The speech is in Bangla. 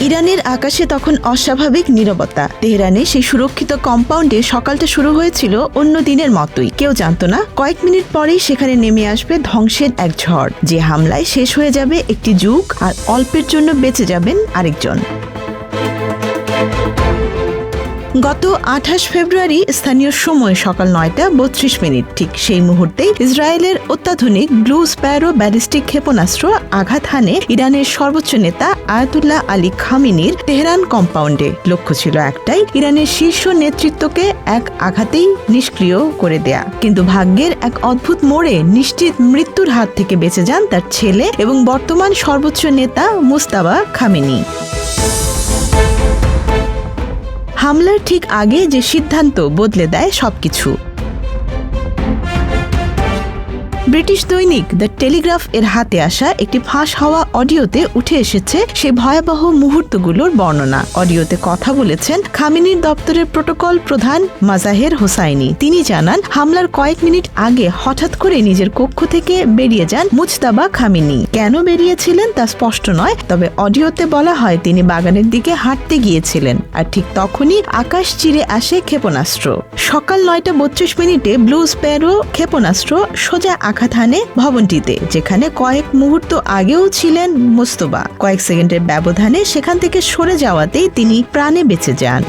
ইরানের আকাশে তখন অস্বাভাবিক নীরবতা। তেহরানে সেই সুরক্ষিত কম্পাউন্ডে সকালটা শুরু হয়েছিল অন্য দিনের মতোই। কেউ জানত না কয়েক মিনিট পরেই সেখানে নেমে আসবে ধ্বংসের এক ঝড়, যে হামলায় শেষ হয়ে যাবে একটি যুগ আর অল্পের জন্য বেঁচে যাবেন আরেকজন। গত 28 ফেব্রুয়ারি স্থানীয় সময় সকাল 9:32, ঠিক সেই মুহূর্তেই ইসরায়েলের অত্যাধুনিক ব্লু স্প্যারো ব্যালিস্টিক ক্ষেপণাস্ত্র আঘাত হানে ইরানের সর্বোচ্চ নেতা আয়াতুল্লাহ আলী খামেনির তেহরান কম্পাউন্ডে। লক্ষ্য ছিল একটাই, ইরানের শীর্ষ নেতৃত্বকে এক আঘাতেই নিষ্ক্রিয় করে দেয়া। কিন্তু ভাগ্যের এক অদ্ভুত মোড়ে নিশ্চিত মৃত্যুর হাত থেকে বেঁচে যান তার ছেলে এবং বর্তমান সর্বোচ্চ নেতা মুজতাবা খামেনি। হামলার ঠিক আগে যে সিদ্ধান্ত বদলে দেয় সবকিছু। ব্রিটিশ দৈনিক দ্য টেলিগ্রাফ এর হাতে আসা একটি ফাঁস হওয়া অডিওতে উঠে এসেছে সেই ভয়াবহ মুহূর্তগুলোর বর্ণনা। অডিওতে কথা বলেছেন খামেনির দপ্তরের প্রোটোকল প্রধান মাজাহের হোসাইনি। তিনি জানান, হামলার কয়েক মিনিট আগে হঠাৎ করে নিজের কক্ষ থেকে বেরিয়ে যান মুজতাবা খামেনি। কেন বেরিয়েছিলেন তা স্পষ্ট নয়, তবে অডিওতে বলা হয় তিনি বাগানের দিকে হাঁটতে গিয়েছিলেন, আর ঠিক তখনই আকাশ চিরে আসে ক্ষেপণাস্ত্র। সকাল 9:32 ব্লু স্প্যারো ক্ষেপণাস্ত্র সোজা আঘাত হানে ভবনটিতে, যেখানে কয়েক মুহূর্ত আগেও ছিলেন মুজতাবা। কয়েক সেকেন্ডের ব্যবধানে সেখান থেকে সরে যাওয়াতেই তিনি প্রাণে বেঁচে যান।